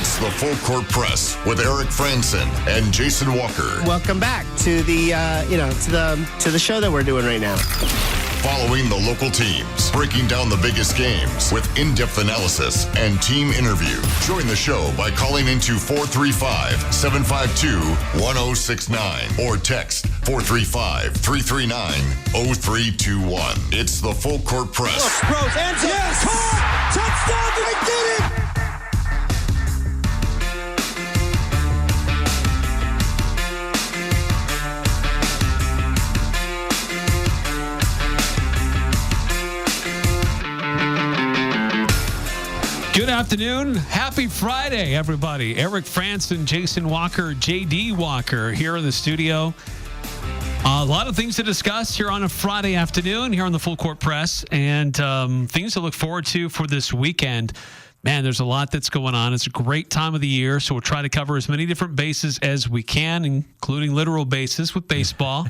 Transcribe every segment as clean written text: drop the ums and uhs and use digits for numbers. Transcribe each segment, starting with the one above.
It's the Full Court Press with Eric Frandsen and Jason Walker. Welcome back to the to the show that we're doing right now. Following the local teams, breaking down the biggest games with in-depth analysis and team interview. Join the show by calling into 435-752-1069 or text 435-339-0321. It's the Full Court Press. Rose, ends it. Yes! Caught! Touchdown! They did it! Good afternoon. Happy Friday, everybody. Eric Frandsen, Jason Walker, J.D. Walker here in the studio. A lot of things to discuss here on a Friday afternoon here on the Full Court Press, and things to look forward to for this weekend. Man, there's a lot that's going on. It's a great time of the year, so we'll try to cover as many different bases as we can, including literal bases with baseball.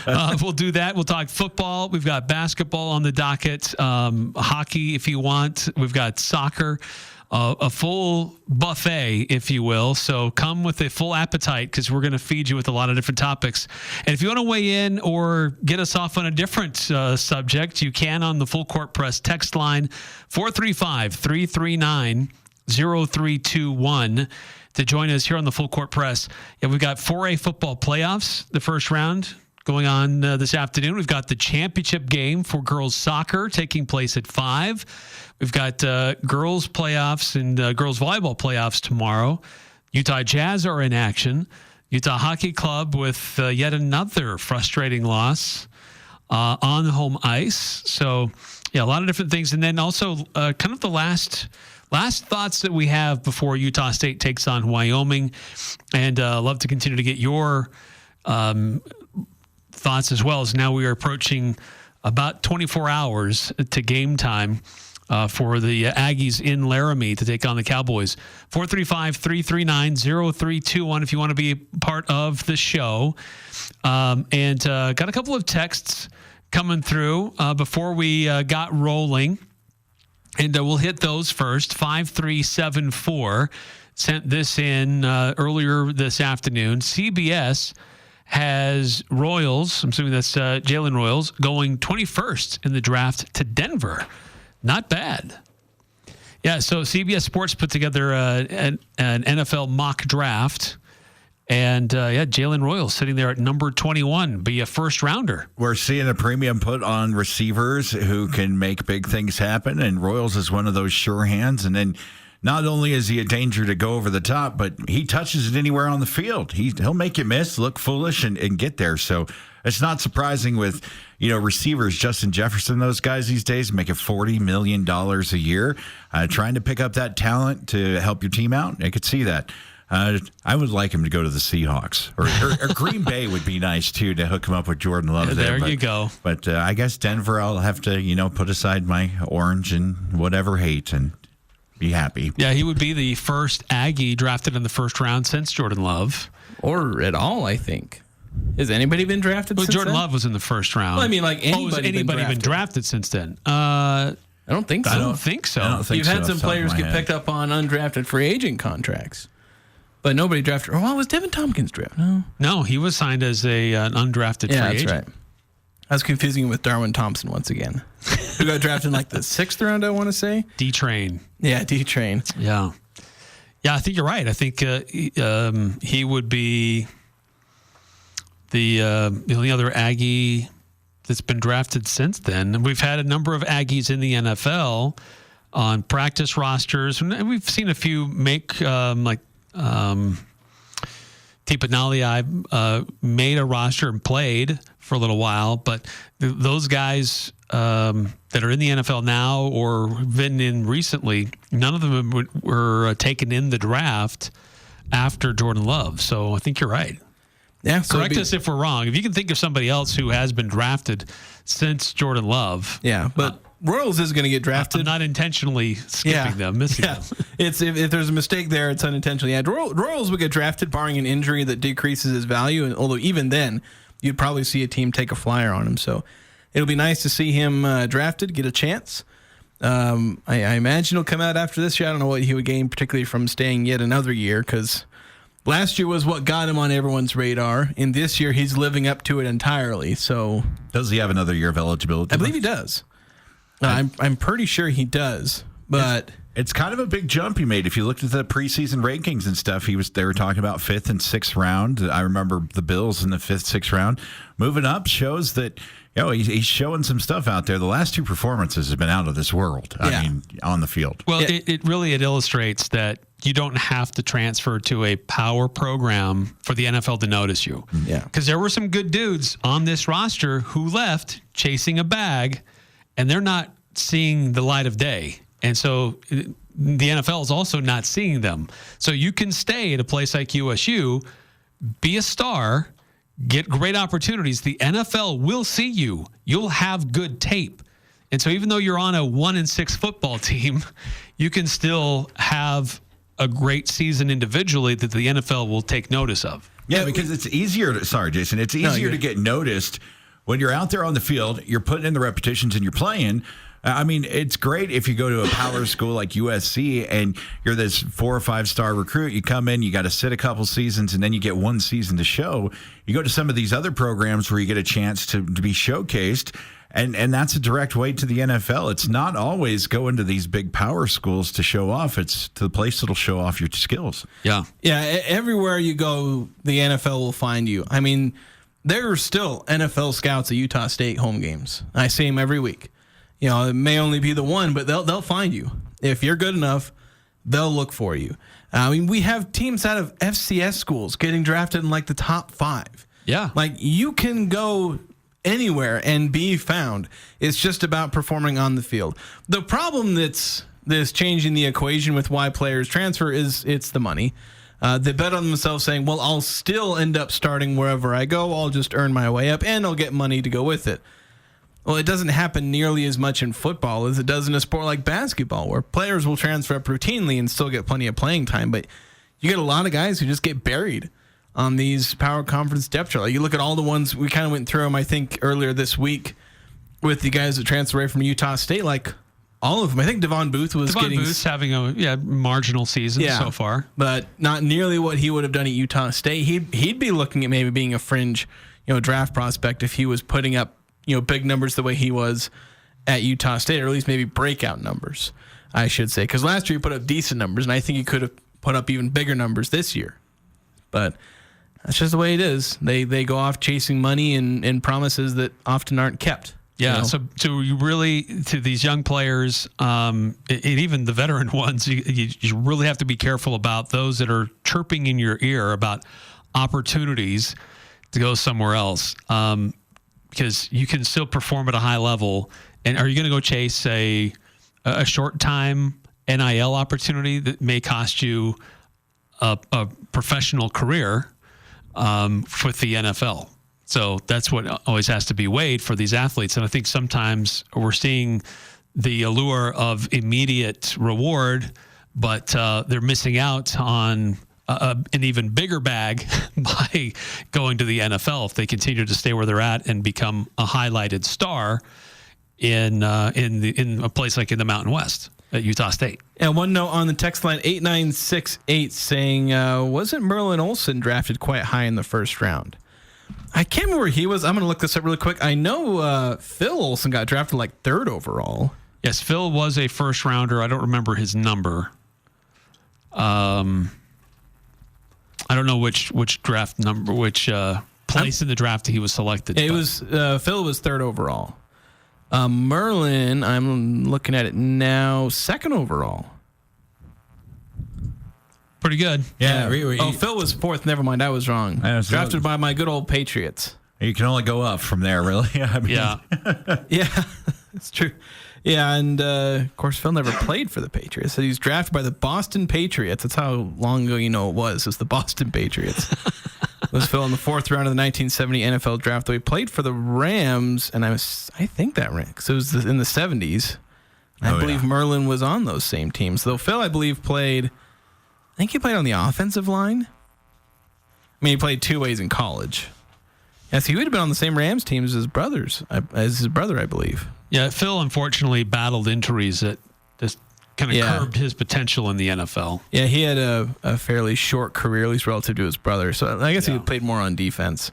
We'll do that. We'll talk football. We've got basketball on the docket, hockey if you want. We've got soccer, a full buffet, if you will. So come with a full appetite because we're going to feed you with a lot of different topics. And if you want to weigh in or get us off on a different subject, you can on the Full Court Press text line 435-339-0321 to join us here on the Full Court Press. Yeah, we've got 4A football playoffs, the first round going on this afternoon. We've got the championship game for girls soccer taking place at 5. We've got girls playoffs and girls volleyball playoffs tomorrow. Utah Jazz are in action. Utah Hockey Club with yet another frustrating loss on home ice. So, yeah, a lot of different things. And then also kind of the last thoughts that we have before Utah State takes on Wyoming. And love to continue to get your thoughts as well, as now we are approaching about 24 hours to game time for the Aggies in Laramie to take on the Cowboys. 435-339-0321 if you want to be part of the show. And got a couple of texts coming through before we got rolling. And we'll hit those first. 5374 sent this in earlier this afternoon. CBS has Royals, I'm assuming that's Jalen Royals, going 21st in the draft to Denver. Not bad. Yeah, so CBS Sports put together an NFL mock draft. And, Jalen Royals sitting there at number 21, be a first-rounder. We're seeing a premium put on receivers who can make big things happen, and Royals is one of those sure hands. And then not only is he a danger to go over the top, but he touches it anywhere on the field. He'll make you miss, look foolish, and get there. So it's not surprising with, receivers, Justin Jefferson, those guys these days making $40 million a year, trying to pick up that talent to help your team out. I could see that. I would like him to go to the Seahawks, or Green Bay would be nice too, to hook him up with Jordan Love. There you go. But I guess Denver, I'll have to put aside my orange and whatever hate and be happy. Yeah, he would be the first Aggie drafted in the first round since Jordan Love, or at all. I think. Has anybody been drafted? Well, since Jordan then? Love was in the first round. Well, I mean, like anybody been drafted since then? I don't think so. I don't think so. You've had some players get picked up on undrafted free agent contracts. But nobody drafted. Oh, was Devin Tompkins drafted? No, he was signed as an undrafted free agent. That's right. I was confusing him with Darwin Thompson once again, who got drafted in like the 6th round, I want to say. D-Train. Yeah, D-Train. Yeah. Yeah, I think you're right. I think he would be the only other Aggie that's been drafted since then. And we've had a number of Aggies in the NFL on practice rosters. And we've seen a few make Tipanali made a roster and played for a little while, but those guys that are in the NFL now or been in recently, none of them were taken in the draft after Jordan Love. So I think you're right. Yeah, correct us if we're wrong. If you can think of somebody else who has been drafted since Jordan Love. Yeah, but Royals is going to get drafted. I'm not intentionally skipping them, missing them. It's if there's a mistake there, it's unintentional. Yeah, Royals would get drafted barring an injury that decreases his value. And although even then, you'd probably see a team take a flyer on him. So it'll be nice to see him drafted, get a chance. I imagine he'll come out after this year. I don't know what he would gain, particularly from staying yet another year, because last year was what got him on everyone's radar. And this year, he's living up to it entirely. So, does he have another year of eligibility? I believe he does. I'm pretty sure he does. But it's kind of a big jump he made. If you looked at the preseason rankings and stuff, they were talking about 5th and 6th round. I remember the Bills in the 5th, 6th round. Moving up shows that he's showing some stuff out there. The last 2 performances have been out of this world. I mean, on the field. Well, it illustrates that you don't have to transfer to a power program for the NFL to notice you. Yeah. Because there were some good dudes on this roster who left chasing a bag, and they're not seeing the light of day. And so the NFL is also not seeing them. So you can stay at a place like USU, be a star, get great opportunities. The NFL will see you. You'll have good tape. And so even though you're on a 1-6 football team, you can still have a great season individually that the NFL will take notice of. Yeah, because it's easier Jason, it's easier to get noticed when you're out there on the field, you're putting in the repetitions and you're playing. I mean, it's great if you go to a power school like USC and you're this 4 or 5 star recruit. You come in, you got to sit a couple seasons, and then you get 1 season to show. You go to some of these other programs where you get a chance to be showcased, and that's a direct way to the NFL. It's not always going to these big power schools to show off. It's to the place that'll show off your skills. Yeah. Everywhere you go, the NFL will find you. I mean, there are still NFL scouts at Utah State home games. I see them every week. It may only be the one, but they'll find you. If you're good enough, they'll look for you. I mean, we have teams out of FCS schools getting drafted in like the top 5. Yeah. Like, you can go anywhere and be found. It's just about performing on the field. The problem that's changing the equation with why players transfer is it's the money. They bet on themselves saying, well, I'll still end up starting wherever I go. I'll just earn my way up and I'll get money to go with it. Well, it doesn't happen nearly as much in football as it does in a sport like basketball, where players will transfer up routinely and still get plenty of playing time. But you get a lot of guys who just get buried on these power conference depth charts. You look at all the ones, we kind of went through them, I think, earlier this week with the guys that transfer away from Utah State, like all of them. I think Devon Booth's having a marginal season so far, but not nearly what he would have done at Utah State. He'd be looking at maybe being a fringe, draft prospect if he was putting up big numbers the way he was at Utah State, or at least maybe breakout numbers, I should say. Because last year he put up decent numbers, and I think he could have put up even bigger numbers this year. But that's just the way it is. They go off chasing money and promises that often aren't kept. Yeah, so you really, to these young players, and even the veteran ones, you really have to be careful about those that are chirping in your ear about opportunities to go somewhere else. Because you can still perform at a high level. And are you going to go chase a short time NIL opportunity that may cost you a professional career with the NFL? So that's what always has to be weighed for these athletes. And I think sometimes we're seeing the allure of immediate reward, but they're missing out on an even bigger bag by going to the NFL if they continue to stay where they're at and become a highlighted star in a place like in the Mountain West at Utah State. And one note on the text line 8968 saying, wasn't Merlin Olsen drafted quite high in the first round? I can't remember where he was. I'm going to look this up really quick. I know Phil Olsen got drafted like 3rd overall. Yes, Phil was a first rounder. I don't remember his number. I don't know which draft number, which place in the draft he was selected. It was Phil was 3rd overall. Merlin, I'm looking at it now, 2nd overall. Pretty good. Yeah. Phil was 4th. Never mind, I was wrong. Drafted by my good old Patriots. You can only go up from there, really. Yeah, it's true. Yeah, and of course, Phil never played for the Patriots. So he was drafted by the Boston Patriots. That's how long ago it was. It was the Boston Patriots. It was Phil in the 4th round of the 1970 NFL draft. Though he played for the Rams, and I think that ran because it was in the 70s. I believe Merlin was on those same teams. Though Phil, I believe, played. I think he played on the offensive line. I mean, he played 2 ways in college. Yes, he would have been on the same Rams team as his brother, I believe. Yeah, Phil unfortunately battled injuries that just kind of curbed his potential in the NFL. Yeah, he had a fairly short career, at least relative to his brother. So I guess he played more on defense.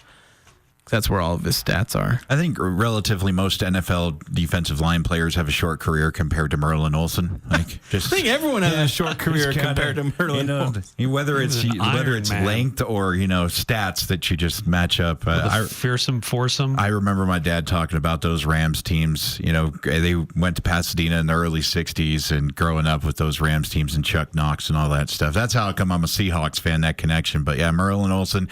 That's where all of his stats are. I think relatively most NFL defensive line players have a short career compared to Merlin Olsen. I think everyone has a short career compared to Merlin Olsen. Whether it's length or stats that you just match up. Fearsome foursome. I remember my dad talking about those Rams teams. They went to Pasadena in the early '60s, and growing up with those Rams teams and Chuck Knox and all that stuff. That's how come I'm a Seahawks fan. That connection. But yeah, Merlin Olsen.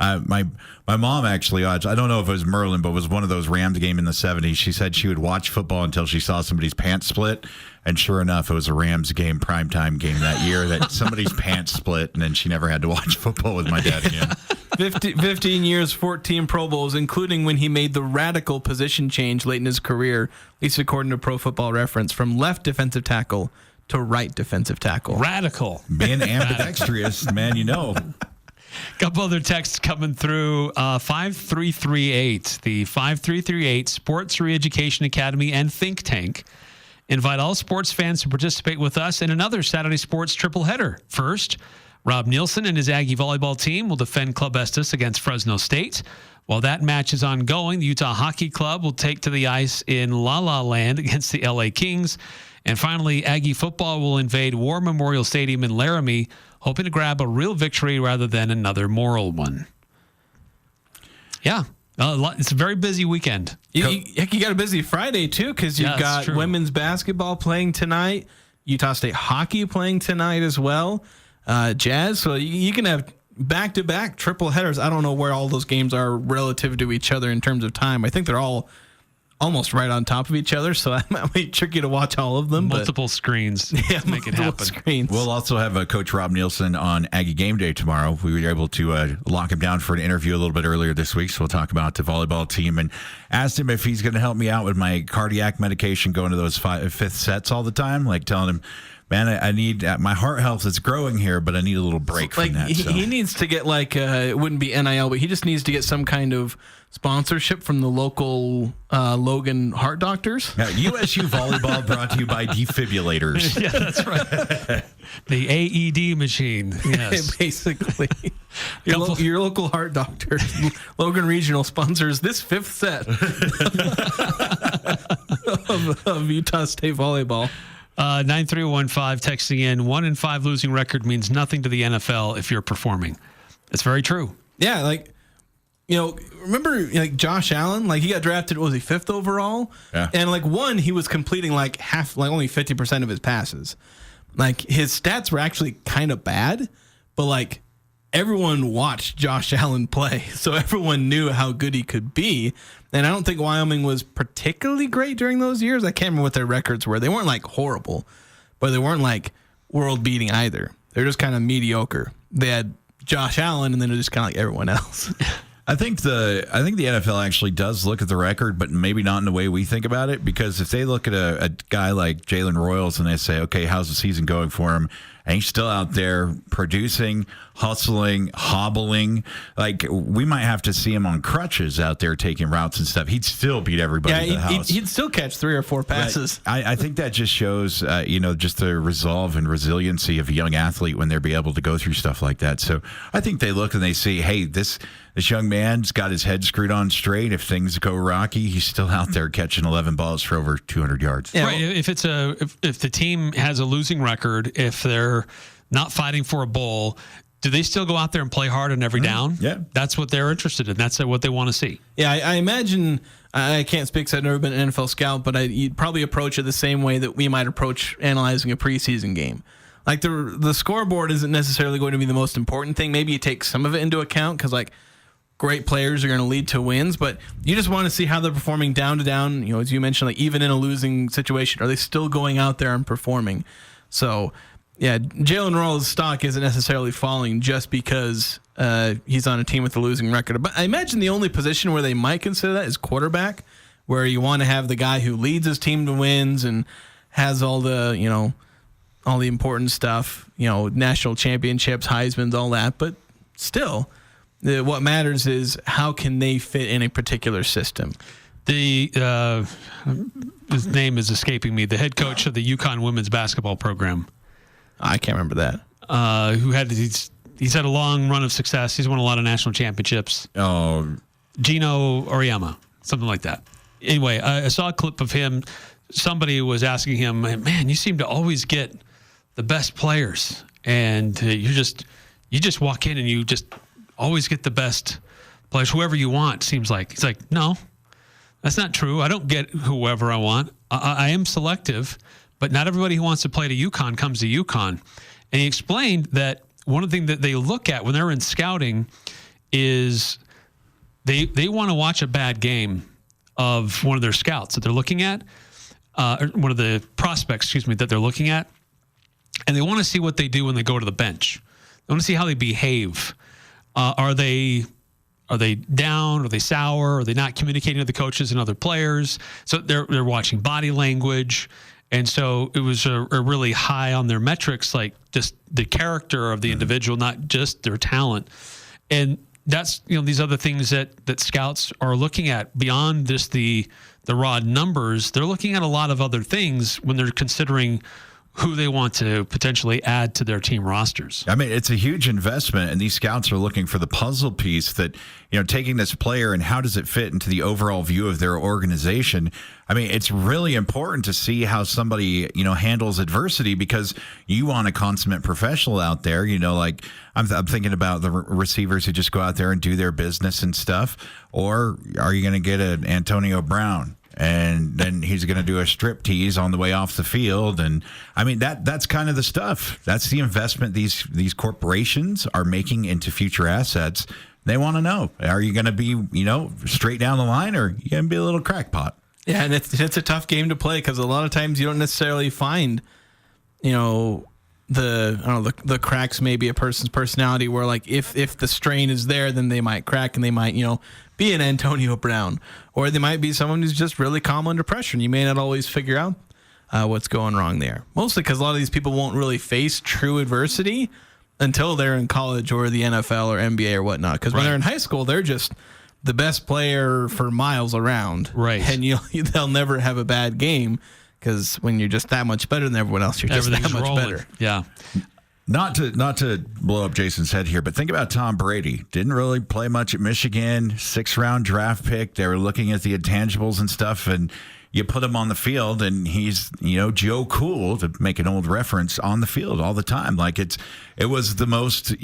My mom actually, I don't know if it was Merlin, but it was one of those Rams game in the 70s. She said she would watch football until she saw somebody's pants split. And sure enough, it was a Rams game, primetime game that year that somebody's pants split. And then she never had to watch football with my dad again. 15 years, 14 Pro Bowls, including when he made the radical position change late in his career, at least according to Pro Football Reference, from left defensive tackle to right defensive tackle. Radical. Being ambidextrous, man, Couple other texts coming through. 5338. The 5338 Sports Reeducation Academy and Think Tank invite all sports fans to participate with us in another Saturday sports triple header. First, Rob Nielsen and his Aggie volleyball team will defend Club Estes against Fresno State. While that match is ongoing, the Utah Hockey Club will take to the ice in La La Land against the LA Kings. And finally, Aggie football will invade War Memorial Stadium in Laramie, hoping to grab a real victory rather than another moral one. Yeah, it's a very busy weekend. You got a busy Friday, too, because you've got women's basketball playing tonight, Utah State hockey playing tonight as well, Jazz. So you can have back-to-back triple headers. I don't know where all those games are relative to each other in terms of time. I think they're all almost right on top of each other, so that might be tricky to watch all of them. Multiple screens to make it happen. Screens. We'll also have Coach Rob Nielsen on Aggie Game Day tomorrow. We were able to lock him down for an interview a little bit earlier this week, so we'll talk about the volleyball team and asked him if he's going to help me out with my cardiac medication going to those fifth sets all the time, like telling him, man, I need my heart health is growing here, but I need a little break from that. He needs to get it wouldn't be NIL, but he just needs to get some kind of sponsorship from the local Logan heart doctors. USU volleyball brought to you by defibrillators. Yeah, that's right. The AED machine. Yes, basically. Your local heart doctor, Logan Regional, sponsors this fifth set of Utah State volleyball. 9315 texting in, 1 in 5 losing record means nothing to the NFL if you're performing. It's very true. Yeah, remember Josh Allen, he got drafted, was he 5th overall? Yeah. And he was completing only 50% of his passes. His stats were actually kind of bad, but everyone watched Josh Allen play, so everyone knew how good he could be. And I don't think Wyoming was particularly great during those years. I can't remember what their records were. They weren't horrible, but they weren't world beating either. They're just kind of mediocre. They had Josh Allen, and then they're just kind of like everyone else. I think the NFL actually does look at the record, but maybe not in the way we think about it. Because if they look at a guy like Jalen Royals and they say, okay, how's the season going for him? And he's still out there producing, hustling, hobbling. We might have to see him on crutches out there taking routes and stuff. He'd still beat everybody in the house. He'd still catch 3 or 4 passes. I think that just shows, just the resolve and resiliency of a young athlete when they're be able to go through stuff like that. So I think they look and they see, hey, this young man's got his head screwed on straight. If things go rocky, he's still out there catching 11 balls for over 200 yards. Yeah, right. If the team has a losing record, if they're not fighting for a bowl, do they still go out there and play hard on every down? Yeah. That's what they're interested in. That's what they want to see. Yeah, I imagine, I can't speak because I've never been an NFL scout, but you'd probably approach it the same way that we might approach analyzing a preseason game. The scoreboard isn't necessarily going to be the most important thing. Maybe you take some of it into account because great players are going to lead to wins, but you just want to see how they're performing down to down. As you mentioned, even in a losing situation, are they still going out there and performing? So, yeah, Jalen Royals' stock isn't necessarily falling just because he's on a team with a losing record. But I imagine the only position where they might consider that is quarterback, where you want to have the guy who leads his team to wins and has all the, all the important stuff, national championships, Heisman's, all that. But still, what matters is how can they fit in a particular system. The his name is escaping me. The head coach of the UConn women's basketball program. I can't remember that. He's had a long run of success. He's won a lot of national championships. Oh, Gino Oriyama, something like that. Anyway, I saw a clip of him. Somebody was asking him, "Man, you seem to always get the best players, and you just walk in and you just always get the best players, whoever you want." Seems like he's like, "No, that's not true. I don't get whoever I want. I am selective, but not everybody who wants to play to UConn comes to UConn." And he explained that one of the things that they look at when they're in scouting is they want to watch a bad game of one of their scouts that they're looking at, or one of the prospects, that they're looking at, and they want to see what they do when they go to the bench. They want to see how they behave. Are they down? Are they sour? Are they not communicating to the coaches and other players? So they're watching body language. And so it was a really high on their metrics, like just the character of the individual, not just their talent. And that's, these other things that scouts are looking at beyond just the raw numbers. They're looking at a lot of other things when they're considering who they want to potentially add to their team rosters. I mean, it's a huge investment, and these scouts are looking for the puzzle piece that, taking this player and how does it fit into the overall view of their organization. I mean, it's really important to see how somebody, handles adversity, because you want a consummate professional out there, like I'm thinking about the receivers who just go out there and do their business and stuff. Or are you going to get an Antonio Brown? And then he's going to do a strip tease on the way off the field. And I mean, that's kind of the stuff. That's the investment these corporations are making into future assets. They want to know, are you going to be, straight down the line, or are you going to be a little crackpot? Yeah, and it's a tough game to play, because a lot of times you don't necessarily find, the cracks maybe a person's personality, where like if the strain is there, then they might crack and they might, be an Antonio Brown, or they might be someone who's just really calm under pressure, and you may not always figure out what's going wrong there. Mostly because a lot of these people won't really face true adversity until they're in college or the NFL or NBA or whatnot. Because when they're in high school, they're just the best player for miles around. Right. And they'll never have a bad game, because when you're just that much better than everyone else, you're just that much rolling. better. Yeah. Not to blow up Jason's head here, but think about Tom Brady. Didn't really play much at Michigan, 6th-round draft pick. They were looking at the intangibles and stuff, and you put him on the field, and he's, Joe Cool, to make an old reference, on the field all the time. Like it was the most,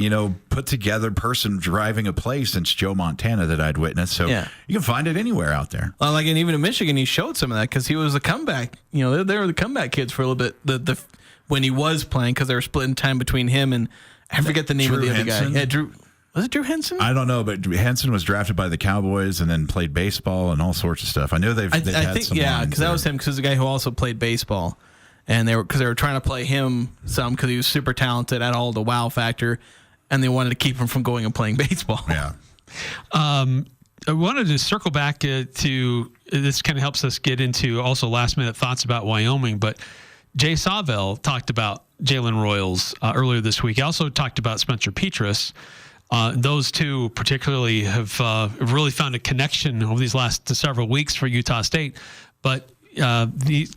put together person driving a play since Joe Montana that I'd witnessed. So you can find it anywhere out there. Well, and even in Michigan, he showed some of that, because he was a comeback. They were the comeback kids for a little bit. When he was playing, because they were splitting time between him and I forget the name of the other guy. Yeah, was it Drew Henson? I don't know, but Henson was drafted by the Cowboys and then played baseball and all sorts of stuff. I know they've had some. Yeah, because that was him, because the guy who also played baseball, and they were trying to play him some, because he was super talented, at all the wow factor, and they wanted to keep him from going and playing baseball. Yeah. I wanted to circle back to this. Kind of helps us get into also last minute thoughts about Wyoming, but Jay Sawvell talked about Jalen Royals earlier this week. He also talked about Spencer Petras. Those two particularly have really found a connection over these last several weeks for Utah State. But Jalen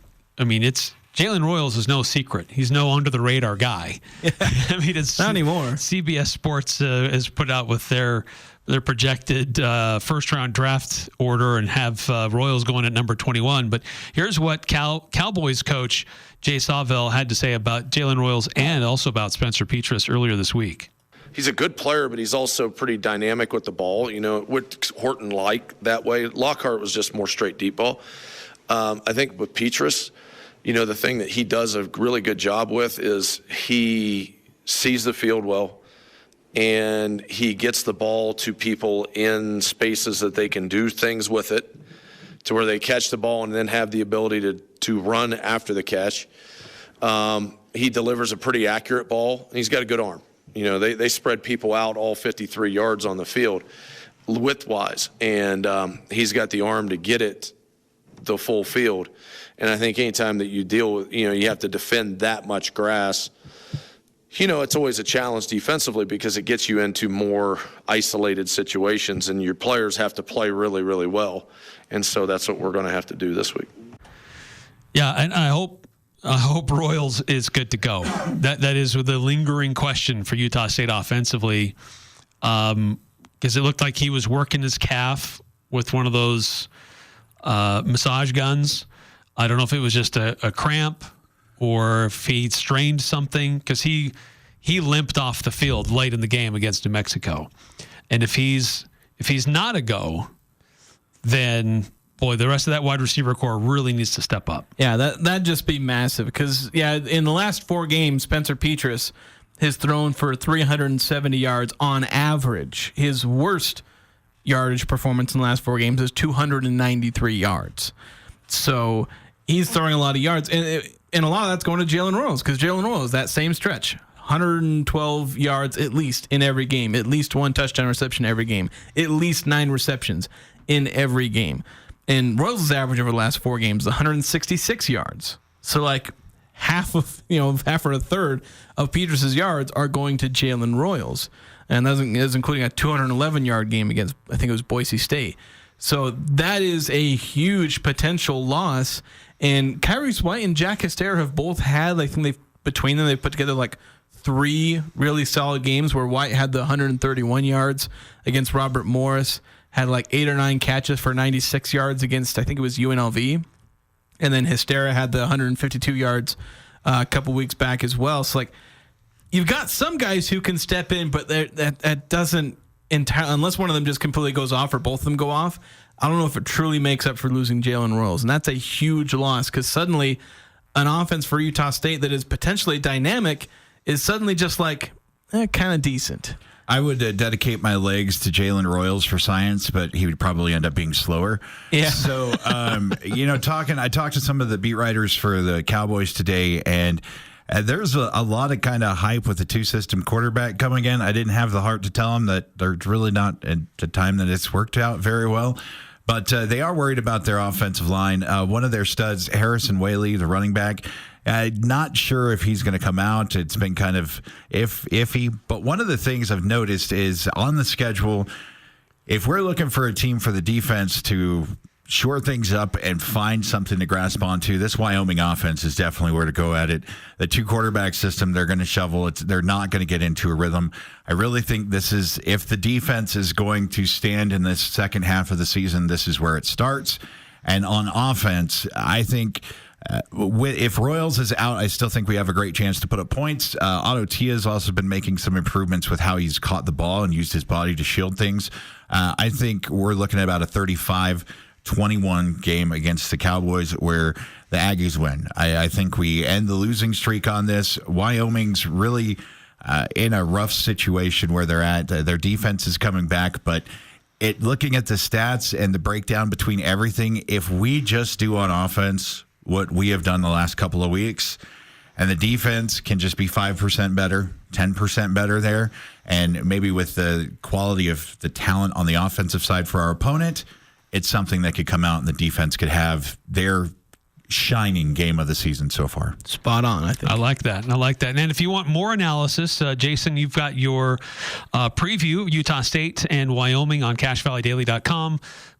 Royals is no secret. He's no under the radar guy. I mean, it's not anymore. CBS Sports has put out with their projected first-round draft order and have Royals going at number 21. But here's what Cowboys coach Jay Sawvell had to say about Jalen Royals and also about Spencer Petras earlier this week. He's a good player, but he's also pretty dynamic with the ball. What Horton liked that way. Lockhart was just more straight deep ball. I think with Petras, the thing that he does a really good job with is he sees the field well, and he gets the ball to people in spaces that they can do things with it, to where they catch the ball and then have the ability to run after the catch. He delivers a pretty accurate ball, and he's got a good arm. They spread people out all 53 yards on the field width-wise, and he's got the arm to get it the full field. And I think anytime that you deal with, you have to defend that much grass, it's always a challenge defensively because it gets you into more isolated situations, and your players have to play really, really well. And so that's what we're going to have to do this week. Yeah, and I hope Royals is good to go. That is the lingering question for Utah State offensively, because it looked like he was working his calf with one of those massage guns. I don't know if it was just a cramp or if he strained something, because he limped off the field late in the game against New Mexico. And if he's not a go, then boy, the rest of that wide receiver core really needs to step up. Yeah, that'd just be massive because, in the last 4 games, Spencer Petras has thrown for 370 yards on average. His worst yardage performance in the last 4 games is 293 yards. So he's throwing a lot of yards, and a lot of that's going to Jalen Royals, because Jalen Royals, that same stretch, 112 yards at least in every game, at least 1 touchdown reception every game, at least 9 receptions in every game. And Royals' average over the last 4 games is 166 yards. So half or a third of Petras' yards are going to Jalen Royals. And that is including a 211-yard game against, I think it was Boise State. So that is a huge potential loss. And Kyrese White and Jack Hester have both had, I think between them, they put together 3 really solid games where White had the 131 yards against Robert Morris, had 8 or 9 catches for 96 yards against, I think it was UNLV. And then Hystera had the 152 yards a couple weeks back as well. So, you've got some guys who can step in, but that doesn't entirely, unless one of them just completely goes off or both of them go off, I don't know if it truly makes up for losing Jalen Royals. And that's a huge loss, because suddenly an offense for Utah State that is potentially dynamic is suddenly just kind of decent. I would dedicate my legs to Jalen Royals for science, but he would probably end up being slower. Yeah. So, I talked to some of the beat writers for the Cowboys today, and there's a lot of kind of hype with the 2-system quarterback coming in. I didn't have the heart to tell them that they're really not at the time that it's worked out very well. But they are worried about their offensive line. One of their studs, Harrison Whaley, the running back, not sure if he's going to come out. It's been kind of iffy. But one of the things I've noticed is on the schedule, if we're looking for a team for the defense to shore things up and find something to grasp onto, this Wyoming offense is definitely where to go at it. The 2-quarterback system, they're going to shovel it. They're not going to get into a rhythm. I really think this is, if the defense is going to stand in this second half of the season, this is where it starts. And on offense, I think if Royals is out, I still think we have a great chance to put up points. Otto Tia has also been making some improvements with how he's caught the ball and used his body to shield things. I think we're looking at about a 35-21 game against the Cowboys where the Aggies win. I think we end the losing streak on this. Wyoming's really in a rough situation where they're at. Their defense is coming back, but looking at the stats and the breakdown between everything, if we just do on offense what we have done the last couple of weeks, and the defense can just be 5% better, 10% better there, and maybe with the quality of the talent on the offensive side for our opponent, it's something that could come out and the defense could have their shining game of the season so far. Spot on, I think. I like that. And if you want more analysis, Jason, you've got your preview, Utah State and Wyoming on CashValleyDaily.com.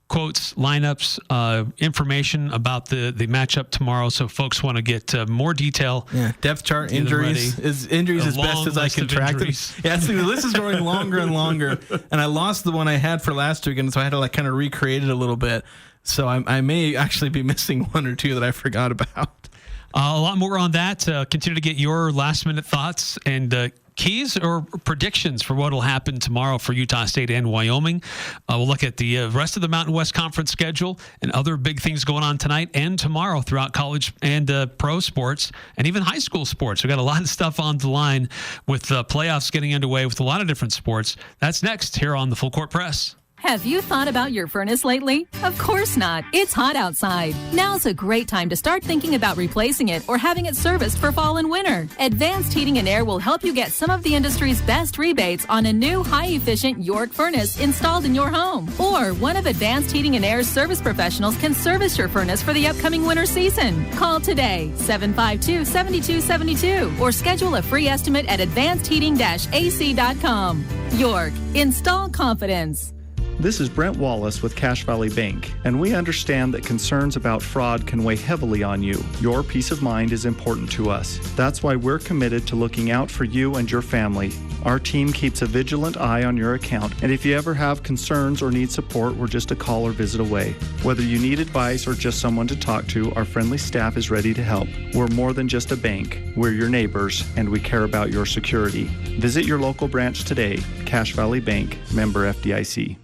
Quotes, lineups, information about the matchup tomorrow. So folks want to get more detail. Yeah, depth chart, injuries as best as I can track them. Yeah, so the list is growing longer and longer. And I lost the one I had for last week, and so I had to kind of recreate it a little bit. So I may actually be missing 1 or 2 that I forgot about. A lot more on that. Continue to get your last minute thoughts and keys or predictions for what will happen tomorrow for Utah State and Wyoming. We'll look at the rest of the Mountain West Conference schedule and other big things going on tonight and tomorrow throughout college and pro sports and even high school sports. We've got a lot of stuff on the line with playoffs getting underway with a lot of different sports. That's next here on the Full Court Press. Have you thought about your furnace lately? Of course not. It's hot outside. Now's a great time to start thinking about replacing it or having it serviced for fall and winter. Advanced Heating and Air will help you get some of the industry's best rebates on a new high-efficient York furnace installed in your home. Or one of Advanced Heating and Air's service professionals can service your furnace for the upcoming winter season. Call today, 752-7272, or schedule a free estimate at advancedheating-ac.com. York, install confidence. This is Brent Wallace with Cache Valley Bank, and we understand that concerns about fraud can weigh heavily on you. Your peace of mind is important to us. That's why we're committed to looking out for you and your family. Our team keeps a vigilant eye on your account, and if you ever have concerns or need support, we're just a call or visit away. Whether you need advice or just someone to talk to, our friendly staff is ready to help. We're more than just a bank. We're your neighbors, and we care about your security. Visit your local branch today. Cache Valley Bank, member FDIC.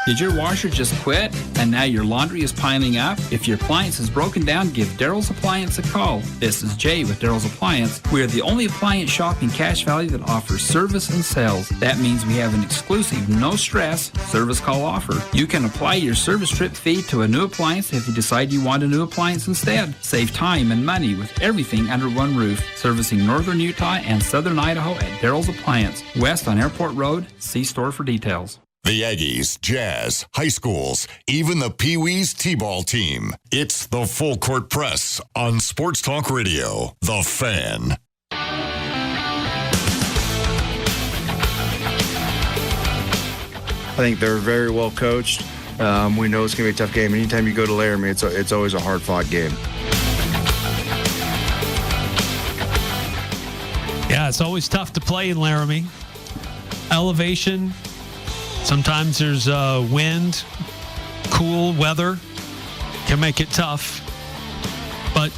Did your washer just quit and now your laundry is piling up? If your appliance is broken down, give Daryl's Appliance a call. This is Jay with Daryl's Appliance. We are the only appliance shop in Cache Valley that offers service and sales. That means we have an exclusive, no-stress service call offer. You can apply your service trip fee to a new appliance if you decide you want a new appliance instead. Save time and money with everything under one roof. Servicing northern Utah and southern Idaho at Daryl's Appliance. West on Airport Road. See store for details. The Aggies, Jazz, high schools, even the Pee Wees T-ball team. It's the Full Court Press on Sports Talk Radio, The Fan. I think they're very well coached. We know it's going to be a tough game. Anytime you go to Laramie, it's always a hard-fought game. Yeah, it's always tough to play in Laramie. Elevation. Sometimes there's wind, cool weather can make it tough, but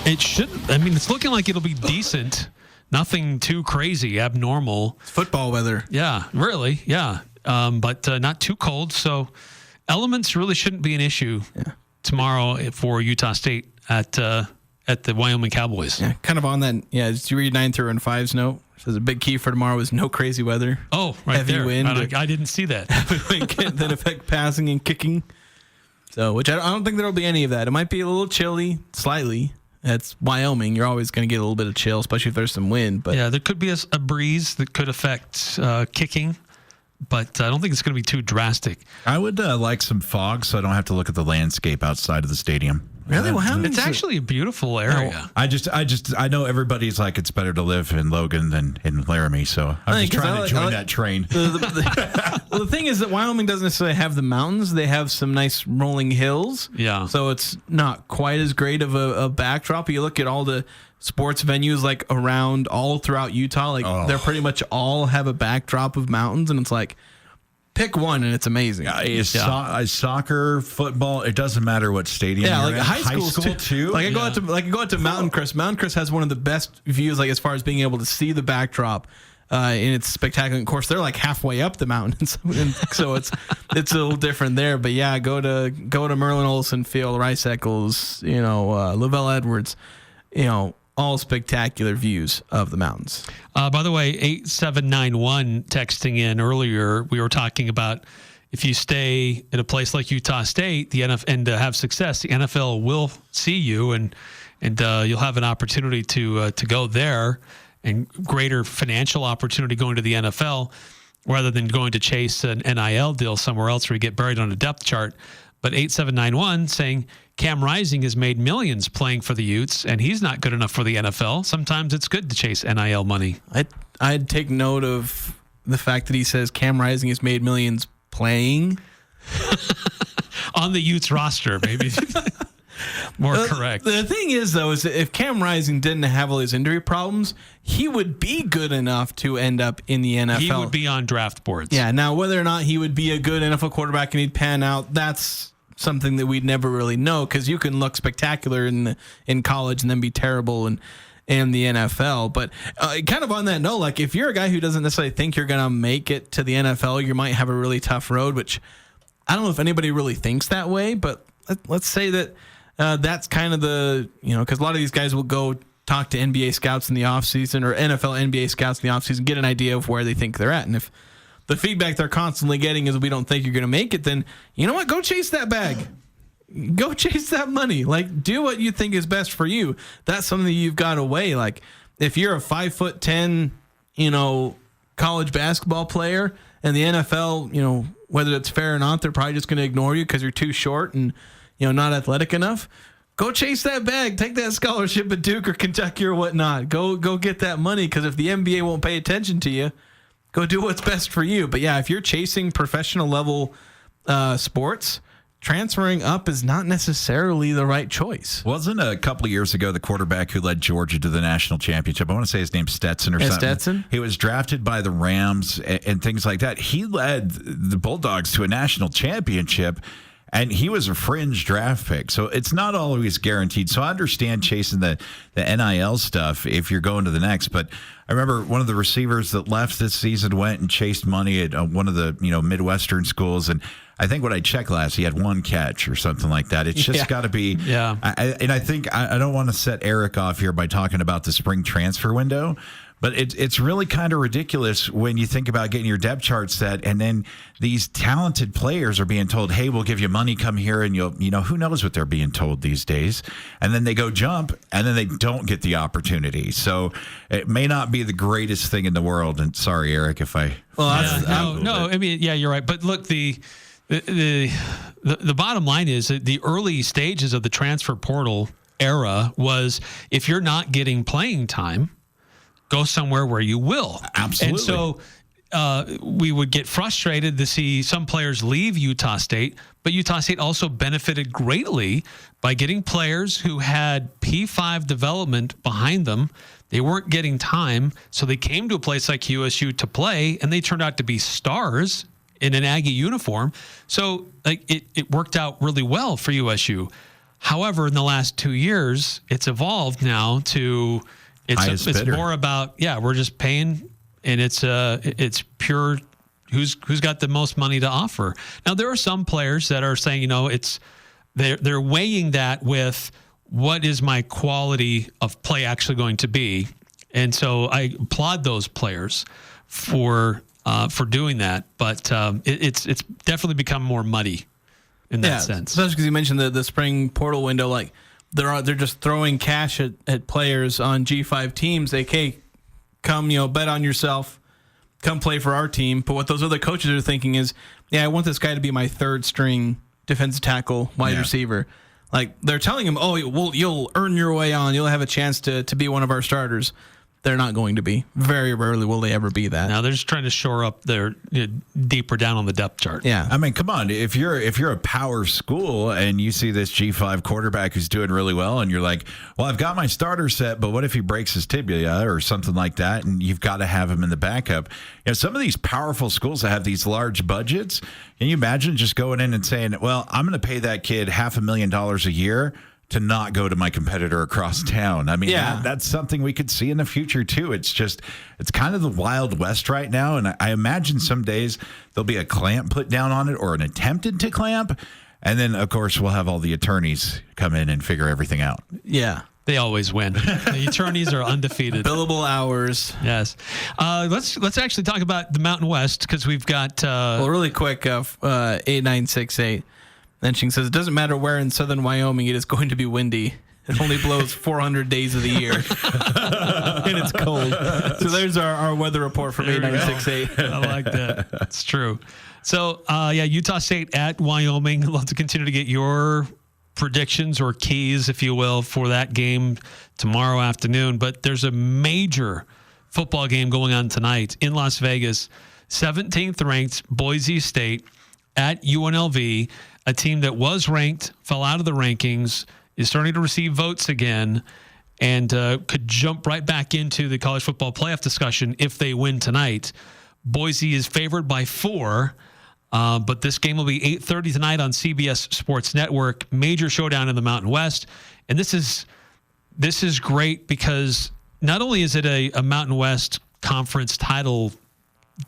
it shouldn't. I mean, it's looking like it'll be decent. Nothing too crazy, abnormal. It's football weather. Yeah, really. Yeah. But not too cold. So elements really shouldn't be an issue tomorrow for Utah State at the Wyoming Cowboys. Yeah, kind of on that. Yeah, did you read 9 through and 5's note? Says a big key for tomorrow is no crazy weather. Oh, right heavy there. Wind. I didn't see that. Heavy wind that affect passing and kicking. So, which I don't think there'll be any of that. It might be a little chilly, slightly. It's Wyoming. You're always going to get a little bit of chill, especially if there's some wind. But yeah, there could be a breeze that could affect kicking, but I don't think it's going to be too drastic. I would like some fog so I don't have to look at the landscape outside of the stadium. Really? Well, it's actually a beautiful area. I know everybody's like it's better to live in Logan than in Laramie, so I'm just trying to join that train. The thing is that Wyoming doesn't necessarily have the mountains. They have some nice rolling hills. Yeah. So it's not quite as great of a backdrop. You look at all the sports venues like around all throughout Utah, they're pretty much all have a backdrop of mountains, and it's like, pick one and it's amazing. Soccer, football, it doesn't matter what stadium. Yeah, you're like at. high school too. Like I go out to Mountain Crest. Mountain Crest has one of the best views, like as far as being able to see the backdrop. And it's spectacular. Of course, they're like halfway up the mountain, so it's a little different there. But yeah, go to Merlin Olsen Field, Rice Eccles, Lavelle Edwards, all spectacular views of the mountains. By the way, 8791 texting in earlier, we were talking about if you stay in a place like Utah State, the NFL, and have success, the NFL will see you, and you'll have an opportunity to go there, and greater financial opportunity going to the NFL rather than going to chase an NIL deal somewhere else where you get buried on a depth chart. But 8791 saying Cam Rising has made millions playing for the Utes, and he's not good enough for the NFL. Sometimes it's good to chase NIL money. I'd take note of the fact that he says Cam Rising has made millions playing on the Utes roster, maybe. More correct. The thing is, though, is that if Cam Rising didn't have all his injury problems, he would be good enough to end up in the NFL. He would be on draft boards. Yeah. Now, whether or not he would be a good NFL quarterback and he'd pan out, that's something that we'd never really know, because you can look spectacular in college and then be terrible in the NFL. But kind of on that note, like if you're a guy who doesn't necessarily think you're going to make it to the NFL, you might have a really tough road, which I don't know if anybody really thinks that way, but let's say that that's kind of the, because a lot of these guys will go talk to NBA scouts in the offseason or NFL NBA scouts in the offseason, get an idea of where they think they're at. And if the feedback they're constantly getting is we don't think you're going to make it, then you know what? Go chase that bag. Go chase that money. Like, do what you think is best for you. That's something that you've got to weigh. Like, if you're a 5'10", college basketball player, and the NFL, whether it's fair or not, they're probably just going to ignore you because you're too short and, not athletic enough. Go chase that bag. Take that scholarship at Duke or Kentucky or whatnot. Go get that money, because if the NBA won't pay attention to you, go do what's best for you. But yeah, if you're chasing professional level sports, transferring up is not necessarily the right choice. Wasn't a couple of years ago the quarterback who led Georgia to the national championship? I want to say his name's Stetson or something. Stetson? He was drafted by the Rams and things like that. He led the Bulldogs to a national championship, and he was a fringe draft pick. So it's not always guaranteed. So I understand chasing the NIL stuff if you're going to the next. But I remember one of the receivers that left this season went and chased money at one of the Midwestern schools, and I think when I checked last, he had one catch or something like that. It's just got to be. Yeah. And I think I don't want to set Eric off here by talking about the spring transfer window, but it's really kind of ridiculous when you think about getting your depth chart set, and then these talented players are being told, "Hey, we'll give you money, come here," and who knows what they're being told these days, and then they go jump, and then they don't get the opportunity. So it may not be the greatest thing in the world. And sorry, Eric, if I. Well, no. I mean, yeah, you're right. But look, the bottom line is that the early stages of the transfer portal era was, if you're not getting playing time, go somewhere where you will. Absolutely. And so we would get frustrated to see some players leave Utah State, but Utah State also benefited greatly by getting players who had P5 development behind them. They weren't getting time, so they came to a place like USU to play, and they turned out to be stars in an Aggie uniform. So it worked out really well for USU. However, in the last 2 years, it's evolved now to it's more about, we're just paying, and it's pure who's got the most money to offer. Now, there are some players that are saying, they're weighing that with what is my quality of play actually going to be. And so I applaud those players for doing that, but it's definitely become more muddy in that sense. Especially because you mentioned the spring portal window, like they're just throwing cash at players on G5 teams. Like, hey, come bet on yourself, come play for our team. But what those other coaches are thinking is, I want this guy to be my third string defensive tackle, wide receiver. Like, they're telling him, you'll earn your way on, you'll have a chance to be one of our starters. They're not going to be. Very rarely will they ever be that. Now they're just trying to shore up their deeper down on the depth chart. Yeah, I mean, come on. If you're a power school and you see this G5 quarterback who's doing really well, and you're like, well, I've got my starter set, but what if he breaks his tibia or something like that? And you've got to have him in the backup. Some of these powerful schools that have these large budgets. Can you imagine just going in and saying, well, I'm going to pay that kid $500,000 a year to not go to my competitor across town? I mean, that's something we could see in the future too. It's kind of the Wild West right now. And I imagine some days there'll be a clamp put down on it, or an attempted to clamp. And then, of course, we'll have all the attorneys come in and figure everything out. Yeah. They always win. The attorneys are undefeated. Billable hours. Yes. Let's actually talk about the Mountain West, because we've got... really quick, 8968. Then she says, it doesn't matter where in southern Wyoming, it is going to be windy. It only blows 400 days of the year. And it's cold. So there's our weather report from 8968. I like that. It's true. So, Utah State at Wyoming. I'd love to continue to get your predictions, or keys, if you will, for that game tomorrow afternoon. But there's a major football game going on tonight in Las Vegas. 17th ranked Boise State at UNLV. A team that was ranked, fell out of the rankings, is starting to receive votes again, and could jump right back into the college football playoff discussion if they win tonight. Boise is favored by 4, but this game will be 8:30 tonight on CBS Sports Network. Major showdown in the Mountain West, and this is great because not only is it a Mountain West Conference title,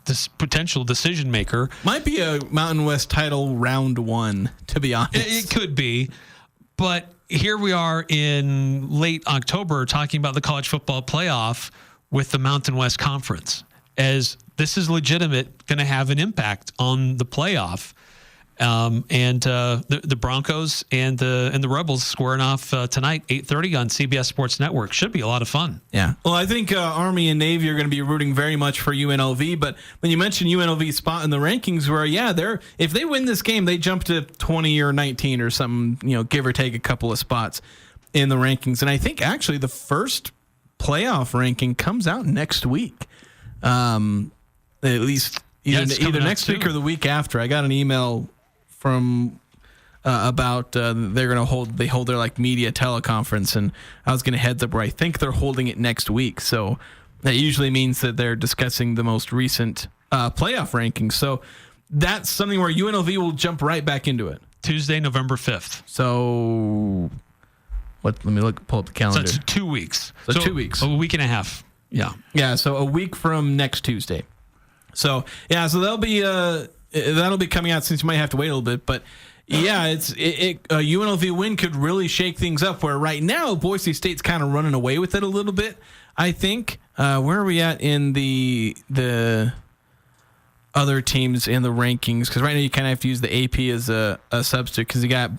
this potential decision maker. Might be a Mountain West title round 1, to be honest. It could be, but here we are in late October talking about the college football playoff with the Mountain West Conference. as this is legitimate, going to have an impact on the playoff. The Broncos and the Rebels squaring off tonight, 8:30 on CBS Sports Network. Should be a lot of fun. Yeah. Well, I think Army and Navy are going to be rooting very much for UNLV. But when you mentioned UNLV's spot in the rankings, where if they win this game, they jump to 20 or 19 or something, give or take a couple of spots in the rankings. And I think actually the first playoff ranking comes out next week. At least either next week or the week after. I got an email from about they hold their like media teleconference, and I was going to heads up where I think they're holding it next week. So that usually means that they're discussing the most recent playoff rankings. So that's something where UNLV will jump right back into it. Tuesday, November 5th. So let me pull up the calendar. So that's 2 weeks. So 2 weeks. A week and a half. Yeah. Yeah. So a week from next Tuesday. So yeah. So that'll be coming out, since you might have to wait a little bit. But yeah, a UNLV win could really shake things up, where right now Boise State's kind of running away with it a little bit, I think. Where are we at in the other teams in the rankings? Because right now you kind of have to use the AP as a substitute, because you got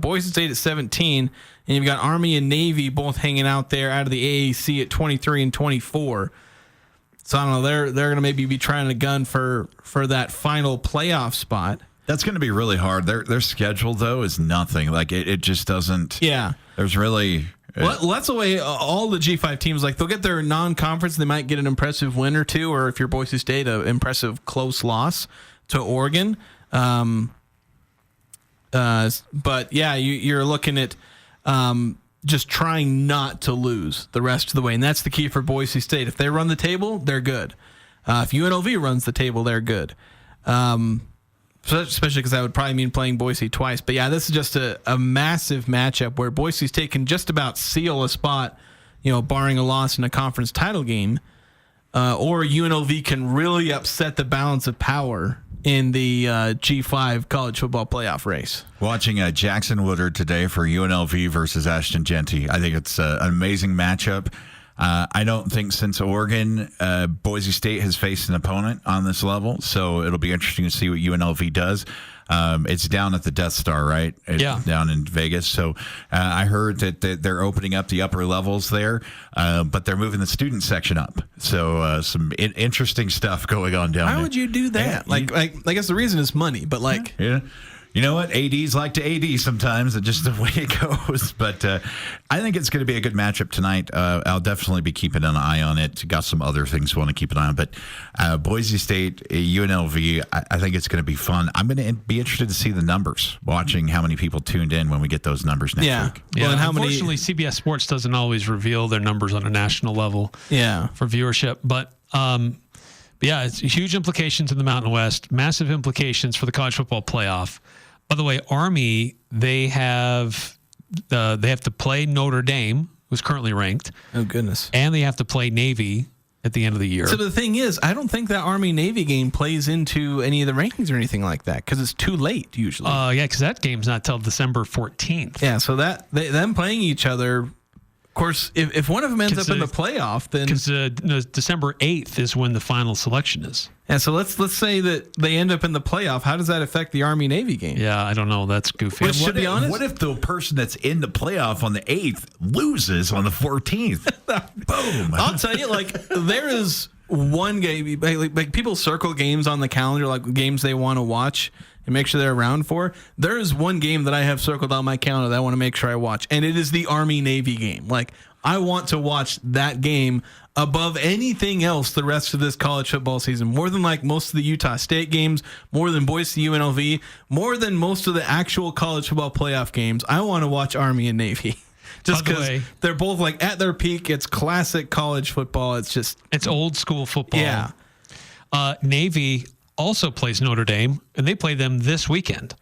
Boise State at 17, and you've got Army and Navy both hanging out there out of the AAC at 23 and 24. So I don't know. They're going to maybe be trying to gun for that final playoff spot. That's going to be really hard. Their schedule though is nothing. Like it just doesn't. Yeah. There's really. Well, that's the way all the G5 teams, like, they'll get their non-conference. They might get an impressive win or two, or if you're Boise State, an impressive close loss to Oregon. But yeah, you're looking at just trying not to lose the rest of the way. And that's the key for Boise State. If they run the table, they're good. If UNLV runs the table, they're good. Especially because that would probably mean playing Boise twice. But yeah, this is just a massive matchup where Boise State can just about seal a spot, barring a loss in a conference title game. Or UNLV can really upset the balance of power in the G5 college football playoff race. Watching Jackson Woodard today for UNLV versus Ashton Genty. I think it's an amazing matchup. I don't think since Oregon, Boise State has faced an opponent on this level, so it'll be interesting to see what UNLV does. It's down at the Death Star, right? Yeah. Down in Vegas. So I heard that they're opening up the upper levels there, but they're moving the student section up. So some interesting stuff going on down there. Why would you do that? Yeah, I guess the reason is money, but Yeah. You know what? ADs like to AD sometimes. It's just the way it goes. But I think it's going to be a good matchup tonight. I'll definitely be keeping an eye on it. Got some other things I want to keep an eye on. But Boise State, UNLV, I think it's going to be fun. I'm going to be interested to see the numbers, watching how many people tuned in when we get those numbers next week. Yeah, well, and unfortunately, CBS Sports doesn't always reveal their numbers on a national level for viewership. But yeah, it's huge implications in the Mountain West, massive implications for the college football playoff. By the way, Army, they have to play Notre Dame, who's currently ranked. Oh, goodness. And they have to play Navy at the end of the year. So the thing is, I don't think that Army-Navy game plays into any of the rankings or anything like that, because it's too late usually. Yeah, because that game's not till December 14th. Yeah, so them playing each other, of course, if one of them ends up in the playoff, then... Because December 8th is when the final selection is. Yeah, so let's say that they end up in the playoff. How does that affect the Army-Navy game? Yeah, I don't know. That's goofy. Which, to be honest, what if the person that's in the playoff on the 8th loses on the 14th? Boom. I'll tell you, there is one game, like people circle games on the calendar, like games they want to watch and make sure they're around for. There is one game that I have circled on my calendar that I want to make sure I watch, and it is the Army-Navy game. I want to watch that game above anything else the rest of this college football season. More than most of the Utah State games, more than Boise UNLV, more than most of the actual college football playoff games. I want to watch Army and Navy. Just because they're both at their peak. It's classic college football. It's old school football. Yeah. Navy also plays Notre Dame, and they play them this weekend.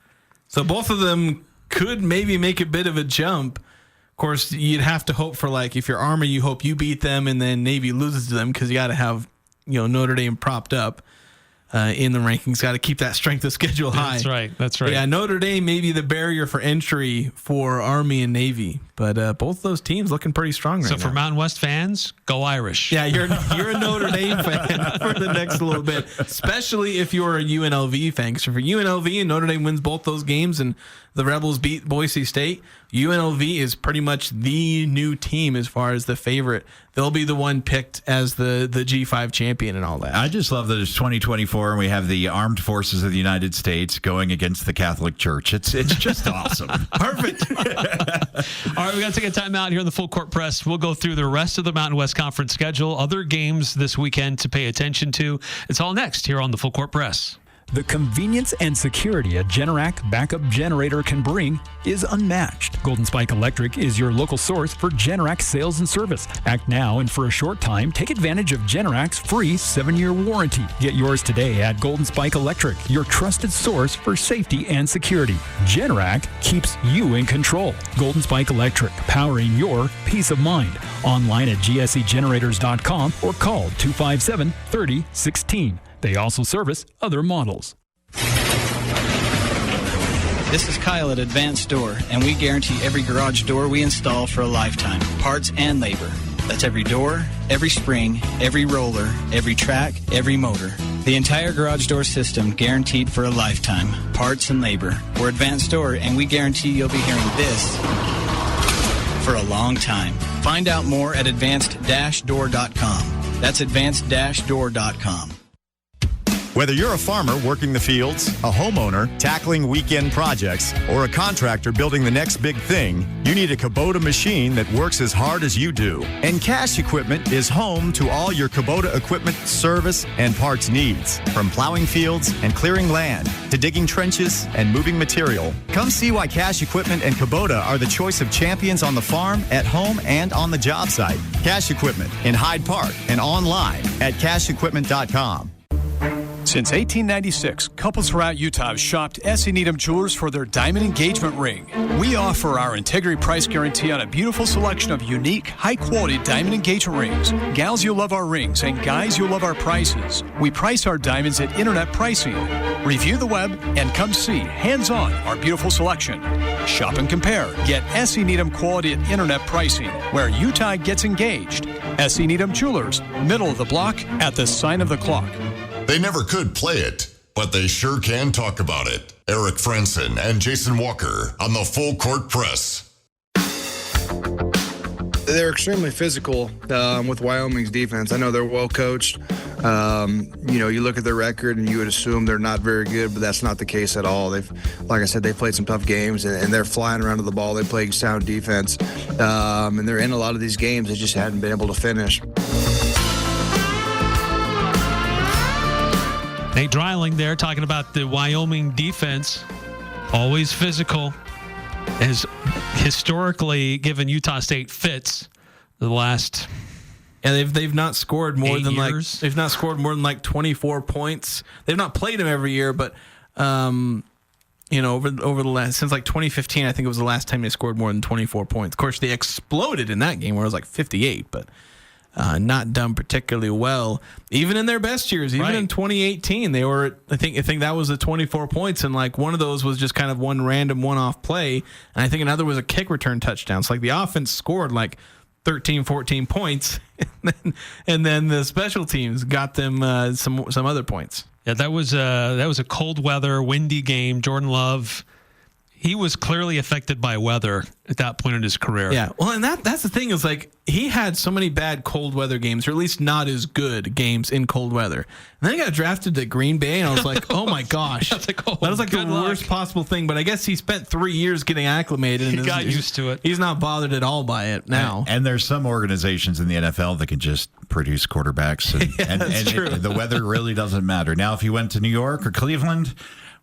So both of them could maybe make a bit of a jump. Of course, you'd have to hope for if you're Army, you hope you beat them, and then Navy loses to them, because you got to have Notre Dame propped up in the rankings. Got to keep that strength of schedule high. That's right. Yeah, Notre Dame may be the barrier for entry for Army and Navy, But both those teams looking pretty strong right now. So for Mountain West fans, go Irish. Yeah, you're a Notre Dame fan for the next little bit, especially if you're a UNLV fan. Because if you're UNLV and Notre Dame wins both those games and the Rebels beat Boise State, UNLV is pretty much the new team as far as the favorite. They'll be the one picked as the G5 champion and all that. I just love that it's 2024 and we have the armed forces of the United States going against the Catholic Church. It's just awesome. Perfect. All right, we got to take a time out here in the Full Court Press. We'll go through the rest of the Mountain West Conference schedule, other games this weekend to pay attention to. It's all next here on the Full Court Press. The convenience and security a Generac backup generator can bring is unmatched. Golden Spike Electric is your local source for Generac sales and service. Act now, and for a short time, take advantage of Generac's free 7-year warranty. Get yours today at Golden Spike Electric, your trusted source for safety and security. Generac keeps you in control. Golden Spike Electric, powering your peace of mind. Online at gsegenerators.com or call 257-3016. They also service other models. This is Kyle at Advanced Door, and we guarantee every garage door we install for a lifetime, parts and labor. That's every door, every spring, every roller, every track, every motor. The entire garage door system guaranteed for a lifetime, parts and labor. We're Advanced Door, and we guarantee you'll be hearing this for a long time. Find out more at advanced-door.com. That's advanced-door.com. Whether you're a farmer working the fields, a homeowner tackling weekend projects, or a contractor building the next big thing, you need a Kubota machine that works as hard as you do. And Cash Equipment is home to all your Kubota equipment service and parts needs. From plowing fields and clearing land to digging trenches and moving material. Come see why Cash Equipment and Kubota are the choice of champions on the farm, at home, and on the job site. Cash Equipment in Hyde Park and online at cashequipment.com. Since 1896, couples throughout Utah have shopped S.E. Needham Jewelers for their diamond engagement ring. We offer our integrity price guarantee on a beautiful selection of unique, high-quality diamond engagement rings. Gals, you'll love our rings, and guys, you'll love our prices. We price our diamonds at internet pricing. Review the web and come see, hands-on, our beautiful selection. Shop and compare. Get S.E. Needham quality at internet pricing, where Utah gets engaged. S.E. Needham Jewelers, middle of the block at the sign of the clock. They never could play it, but they sure can talk about it. Eric Frandsen and Jason Walker on the Full Court Press. They're extremely physical with Wyoming's defense. I know they're well coached. You look at their record and you would assume they're not very good, but that's not the case at all. Like I said, they played some tough games and they're flying around to the ball. They play sound defense, and they're in a lot of these games. They just hadn't been able to finish. Nate Dreiling there talking about the Wyoming defense, always physical, has historically given Utah State fits the last. Yeah, they've not scored more than years. they've not scored more than 24 points. They've not played them every year, but over the last since 2015, I think it was the last time they scored more than 24 points. Of course, they exploded in that game where it was 58, but. Not done particularly well, even in their best years. Even in 2018, they were. I think that was the 24 points, and one of those was just kind of one random one-off play, and I think another was a kick return touchdown. So the offense scored 13, 14 points, and then the special teams got them some other points. Yeah, that was a cold weather, windy game. Jordan Love. He was clearly affected by weather at that point in his career. Yeah, well, and that's the thing is he had so many bad cold weather games, or at least not as good games in cold weather. And then he got drafted to Green Bay, and I was like, oh my gosh, that was the worst possible thing. But I guess he spent 3 years getting acclimated, and he got used to it. He's not bothered at all by it now. And there's some organizations in the NFL that can just produce quarterbacks, and the weather really doesn't matter. Now, if you went to New York or Cleveland.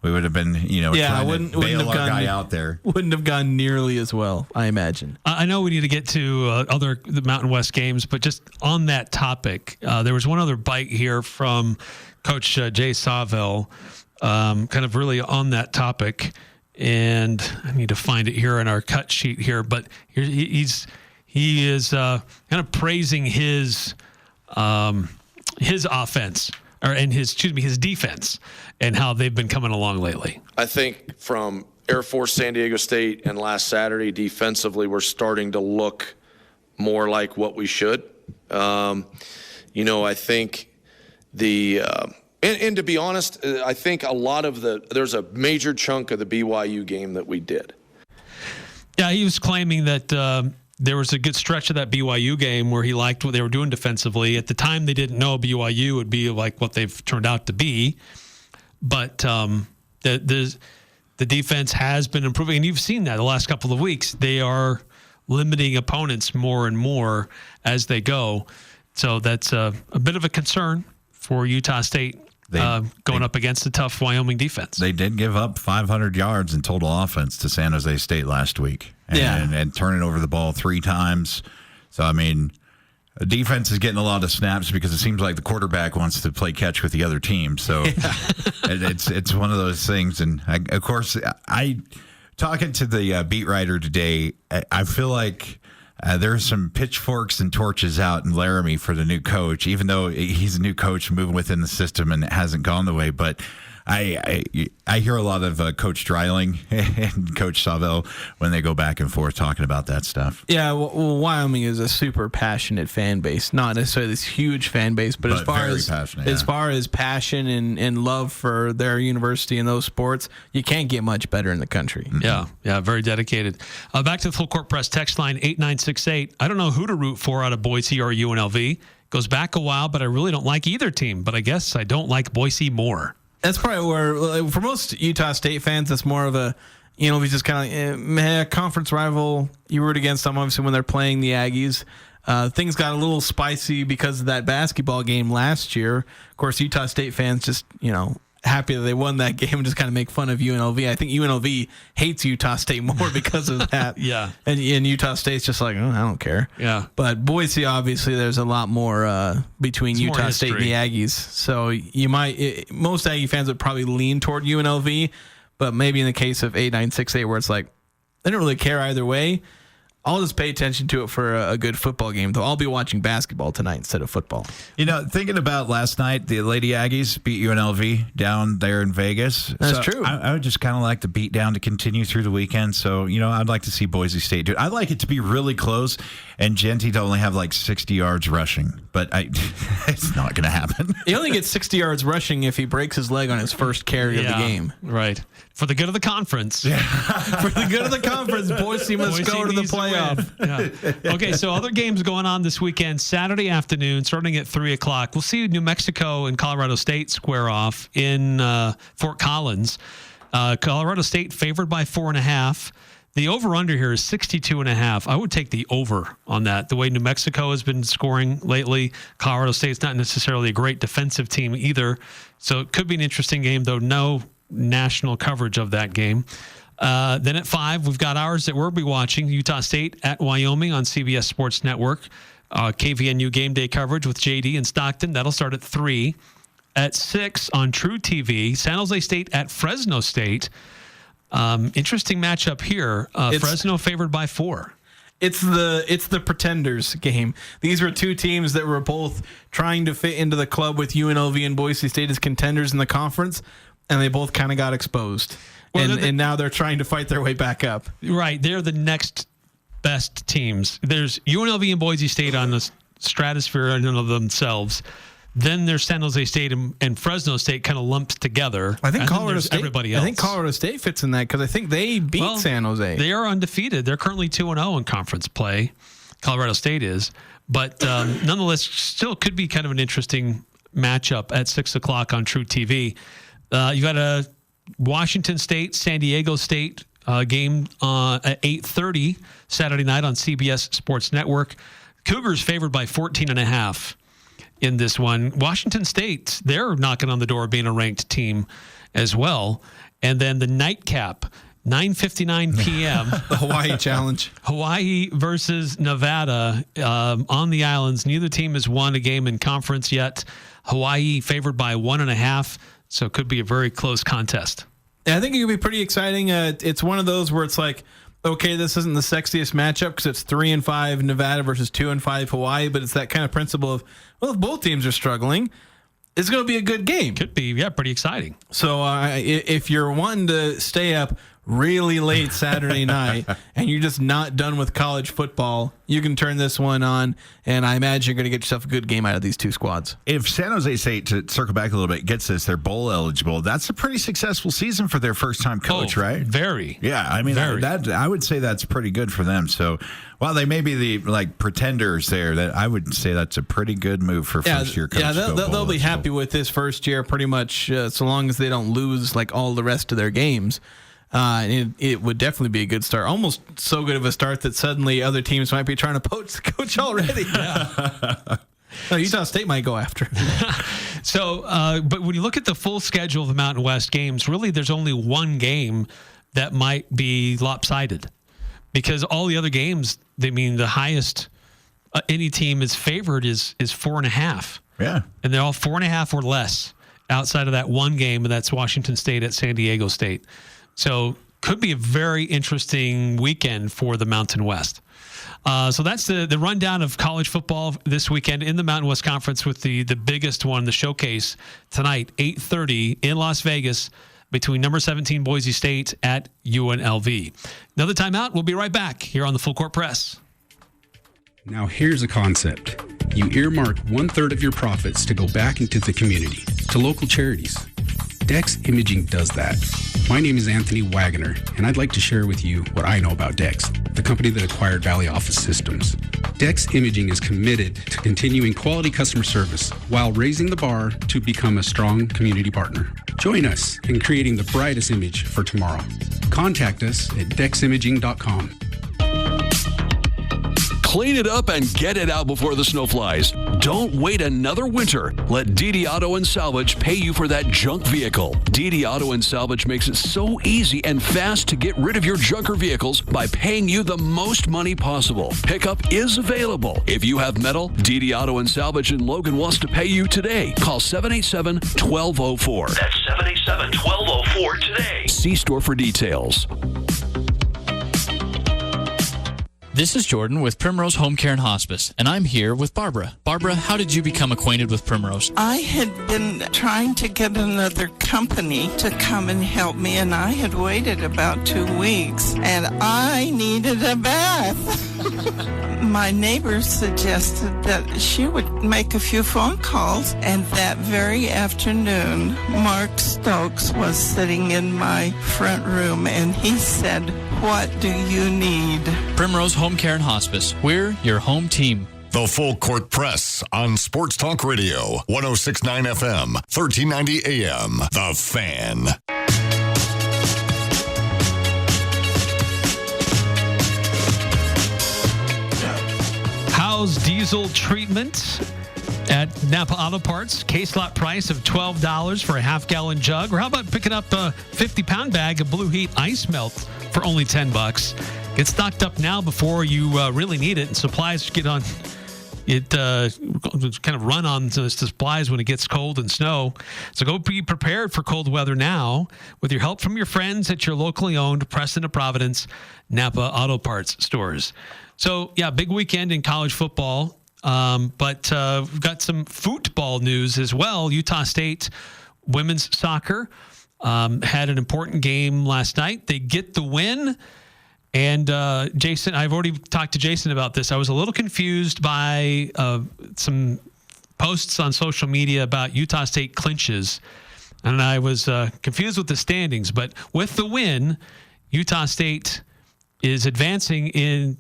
We would have been, trying to bail our guy out there. Wouldn't have gone nearly as well, I imagine. I know we need to get to the Mountain West games, but just on that topic, there was one other bite here from Coach Jay Saville, kind of really on that topic, and I need to find it here in our cut sheet here. But he is kind of praising his offense. His defense and how they've been coming along lately. I think from Air Force, San Diego State, and last Saturday defensively, we're starting to look more like what we should. I think and to be honest, I think a lot of there's a major chunk of the BYU game that we did. Yeah, he was claiming that there was a good stretch of that BYU game where he liked what they were doing defensively. At the time, they didn't know BYU would be like what they've turned out to be. But the defense has been improving, and you've seen that the last couple of weeks. They are limiting opponents more and more as they go. So that's a bit of a concern for Utah State going up against a tough Wyoming defense. They did give up 500 yards in total offense to San Jose State last week and turning over the ball 3 times. So, I mean, the defense is getting a lot of snaps because it seems like the quarterback wants to play catch with the other team. So it's one of those things. And, of course, talking to the beat writer today, I feel like there's some pitchforks and torches out in Laramie for the new coach, even though he's a new coach moving within the system and it hasn't gone the way. But I hear a lot of Coach Dreiling and Coach Savell when they go back and forth talking about that stuff. Yeah, well, Wyoming is a super passionate fan base. Not necessarily this huge fan base, but as far as passion and love for their university and those sports, you can't get much better in the country. Yeah, very dedicated. Back to the Full Court Press text line 8968. I don't know who to root for out of Boise or UNLV. Goes back a while, but I really don't like either team. But I guess I don't like Boise more. That's probably where, for most Utah State fans, that's more of a, we just kind of conference rival. You root against them, obviously, when they're playing the Aggies. Things got a little spicy because of that basketball game last year. Of course, Utah State fans just, happy that they won that game and just kind of make fun of UNLV. I think UNLV hates Utah State more because of that. Yeah. And Utah State's just like, I don't care. Yeah. But Boise, obviously, there's a lot more between Utah State and the Aggies. So most Aggie fans would probably lean toward UNLV, but maybe in the case of 8968 where it's like, they don't really care either way, I'll just pay attention to it for a good football game, though. I'll be watching basketball tonight instead of football. Thinking about last night, the Lady Aggies beat UNLV down there in Vegas. That's true. I would just kind of like the beat down to continue through the weekend. So, I'd like to see Boise State do it. I'd like it to be really close and Genty to only have like 60 yards rushing, but it's not going to happen. He only gets 60 yards rushing if he breaks his leg on his first carry of the game. Right. For the good of the conference. Yeah. For the good of the conference, Boise must go to the playoff. Yeah. Okay, so other games going on this weekend. Saturday afternoon, starting at 3 o'clock. We'll see New Mexico and Colorado State square off in Fort Collins. Colorado State favored by 4.5. The over-under here is 62.5. I would take the over on that. The way New Mexico has been scoring lately, Colorado State's not necessarily a great defensive team either. So it could be an interesting game, though no national coverage of that game. Then at 5, we've got ours that we'll be watching. Utah State at Wyoming on CBS Sports Network. KVNU game day coverage with JD and Stockton. That'll start at 3. At 6 on True TV, San Jose State at Fresno State. Interesting matchup here. Fresno favored by 4. It's the pretenders game. These were two teams that were both trying to fit into the club with UNLV and Boise State as contenders in the conference, and they both kind of got exposed. Well, and now they're trying to fight their way back up. Right. They're the next best teams. There's UNLV and Boise State on the stratosphere in and of themselves. Then there's San Jose State and Fresno State kind of lumped together. I think Colorado State. Everybody else. I think Colorado State fits in that because I think they beat San Jose. They are undefeated. They're currently 2-0 in conference play. Colorado State is, but nonetheless, still could be kind of an interesting matchup at 6 o'clock on True TV. You got a Washington State, San Diego State game at 8:30 Saturday night on CBS Sports Network. Cougars favored by 14.5 in this one. Washington State, they're knocking on the door of being a ranked team as well. And then the nightcap, 9:59 p.m. The Hawaii Challenge. Hawaii versus Nevada on the islands. Neither team has won a game in conference yet. Hawaii favored by 1.5. So it could be a very close contest. Yeah, I think it could be pretty exciting. It's one of those where it's like, okay, this isn't the sexiest matchup because it's 3-5 Nevada versus 2-5 Hawaii, but it's that kind of principle of, well, if both teams are struggling, it's going to be a good game. Could be, yeah, pretty exciting. So if you're wanting to stay up really late Saturday night and you're just not done with college football, you can turn this one on, and I imagine you're going to get yourself a good game out of these two squads. If San Jose State, to circle back a little bit, gets this, they're bowl eligible, that's a pretty successful season for their first-time coach, right? Very. Yeah, I mean, that I would say that's pretty good for them. So while they may be the pretenders there, that I would say that's a pretty good move for first-year coach. Yeah, they'll be happy with this first year pretty much so long as they don't lose like all the rest of their games. It would definitely be a good start. Almost so good of a start that suddenly other teams might be trying to poach the coach already. Yeah. No, Utah State might go after him. So, but when you look at the full schedule of the Mountain West games, really there's only one game that might be lopsided. Because all the other games, the highest any team is favored is 4.5. Yeah. And they're all 4.5 or less outside of that one game, and that's Washington State at San Diego State. So could be a very interesting weekend for the Mountain West. So that's the rundown of college football this weekend in the Mountain West Conference with the biggest one, the showcase tonight, 8:30 in Las Vegas between number 17 Boise State at UNLV. Another timeout. We'll be right back here on the Full Court Press. Now here's a concept. You earmark 1/3 of your profits to go back into the community, to local charities. Dex Imaging does that. My name is Anthony Wagner, and I'd like to share with you what I know about Dex, the company that acquired Valley Office Systems. Dex Imaging is committed to continuing quality customer service while raising the bar to become a strong community partner. Join us in creating the brightest image for tomorrow. Contact us at deximaging.com. Clean it up and get it out before the snow flies. Don't wait another winter. Let DD Auto and Salvage pay you for that junk vehicle. DD Auto and Salvage makes it so easy and fast to get rid of your junker vehicles by paying you the most money possible. Pickup is available. If you have metal, DD Auto and Salvage in Logan wants to pay you today. Call 787-1204. That's 787-1204 today. See store for details. This is Jordan with Primrose Home Care and Hospice, and I'm here with Barbara. Barbara, how did you become acquainted with Primrose? I had been trying to get another company to come and help me, and I had waited about 2 weeks, and I needed a bath. My neighbor suggested that she would make a few phone calls, and that very afternoon, Mark Stokes was sitting in my front room, and he said, "What do you need?" Primrose Home Care and Hospice. We're your home team. The Full Court Press on Sports Talk Radio, 106.9 FM, 1390 AM. The Fan. How's diesel treatment at Napa Auto Parts? Case lot price of $12 for a half-gallon jug. Or how about picking up a 50-pound bag of Blue Heat ice melt for only $10? Get stocked up now before you really need it, and supplies get on. It kind of run on to supplies when it gets cold and snow. So go be prepared for cold weather now with your help from your friends at your locally owned Preston to Providence Napa Auto Parts stores. So, yeah, big weekend in college football, but we've got some football news as well. Utah State women's soccer had an important game last night. They get the win. And Jason, I've already talked to Jason about this. I was a little confused by some posts on social media about Utah State clinches, and I was confused with the standings. But with the win, Utah State is advancing in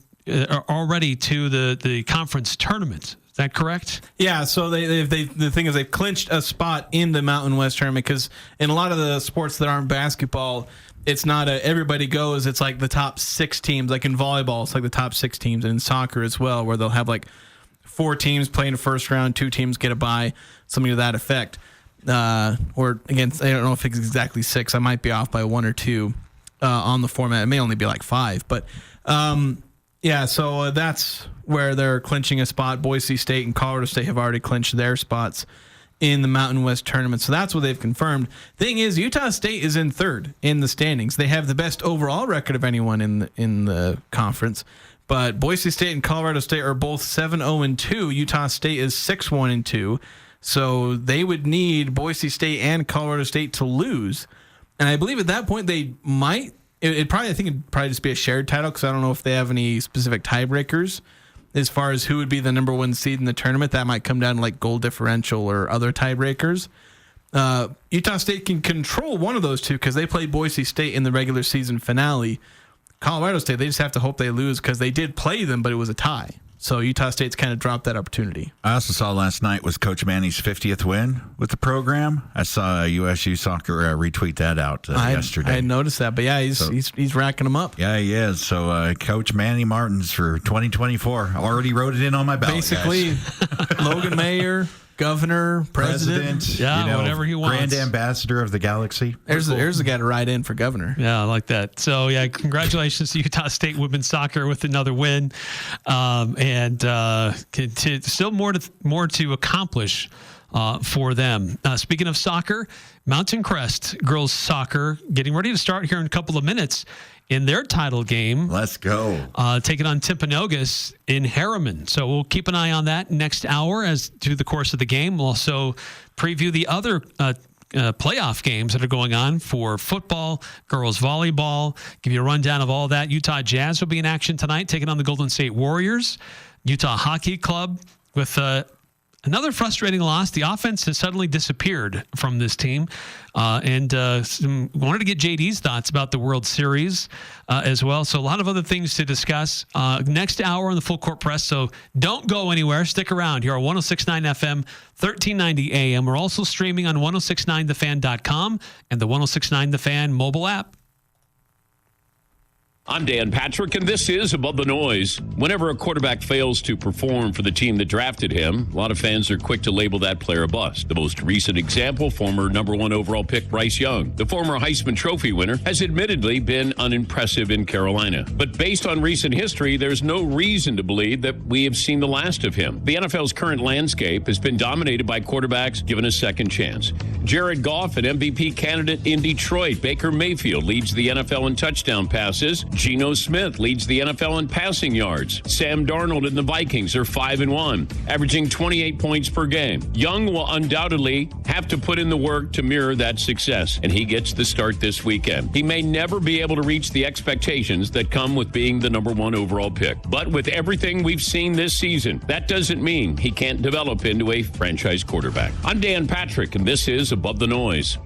already to the conference tournament. Is that correct? Yeah, so the thing is they've clinched a spot in the Mountain West tournament because in a lot of the sports that aren't basketball, it's not everybody goes. It's like the top 6 teams. Like in volleyball, it's like the top 6 teams. And in soccer as well, where they'll have like 4 teams playing the first round, 2 teams get a bye, something to that effect. Or again, I don't know if it's exactly 6. I might be off by 1 or 2 on the format. It may only be like 5. But yeah, so that's where they're clinching a spot. Boise State and Colorado State have already clinched their spots in the Mountain West tournament. So that's what they've confirmed. Thing is, Utah State is in 3rd in the standings. They have the best overall record of anyone in the conference. But Boise State and Colorado State are both 7-0-2. Utah State is 6-1-2. So they would need Boise State and Colorado State to lose. And I believe at that point they might it'd probably just be a shared title because I don't know if they have any specific tiebreakers as far as who would be the number 1 seed in the tournament. That might come down to like goal differential or other tiebreakers. Utah State can control one of those two because they played Boise State in the regular season finale. Colorado State, they just have to hope they lose because they did play them, but it was a tie. So Utah State's kind of dropped that opportunity. I also saw last night was Coach Manny's 50th win with the program. I saw USU Soccer retweet that out yesterday. I had noticed that, but yeah, he's racking them up. Yeah, he is. So Coach Manny Martins for 2024 already wrote it in on my ballot. Basically, Logan Mayer, governor, president, whatever he wants. Grand ambassador of the galaxy. There's the guy to ride in for governor. Yeah, I like that. So yeah, congratulations to Utah State women's soccer with another win, and still more to accomplish for them. Speaking of soccer, Mountain Crest girls soccer getting ready to start here in a couple of minutes in their title game. Let's go. Taking on Timpanogos in Harriman. So we'll keep an eye on that next hour as through the course of the game. We'll also preview the other playoff games that are going on for football, girls volleyball, give you a rundown of all that. Utah Jazz will be in action tonight, taking on the Golden State Warriors. Utah Hockey Club with another frustrating loss. The offense has suddenly disappeared from this team. And wanted to get JD's thoughts about the World Series as well. So a lot of other things to discuss next hour on the Full Court Press. So don't go anywhere. Stick around here on 106.9 FM, 1390 AM. We're also streaming on 1069thefan.com and the 1069 The Fan mobile app. I'm Dan Patrick, and this is Above the Noise. Whenever a quarterback fails to perform for the team that drafted him, a lot of fans are quick to label that player a bust. The most recent example, former number 1 overall pick Bryce Young. The former Heisman Trophy winner has admittedly been unimpressive in Carolina. But based on recent history, there's no reason to believe that we have seen the last of him. The NFL's current landscape has been dominated by quarterbacks given a second chance. Jared Goff, an MVP candidate in Detroit. Baker Mayfield leads the NFL in touchdown passes. Geno Smith leads the NFL in passing yards. Sam Darnold and the Vikings are 5-1, averaging 28 points per game. Young will undoubtedly have to put in the work to mirror that success, and he gets the start this weekend. He may never be able to reach the expectations that come with being the number 1 overall pick. But with everything we've seen this season, that doesn't mean he can't develop into a franchise quarterback. I'm Dan Patrick, and this is Above the Noise.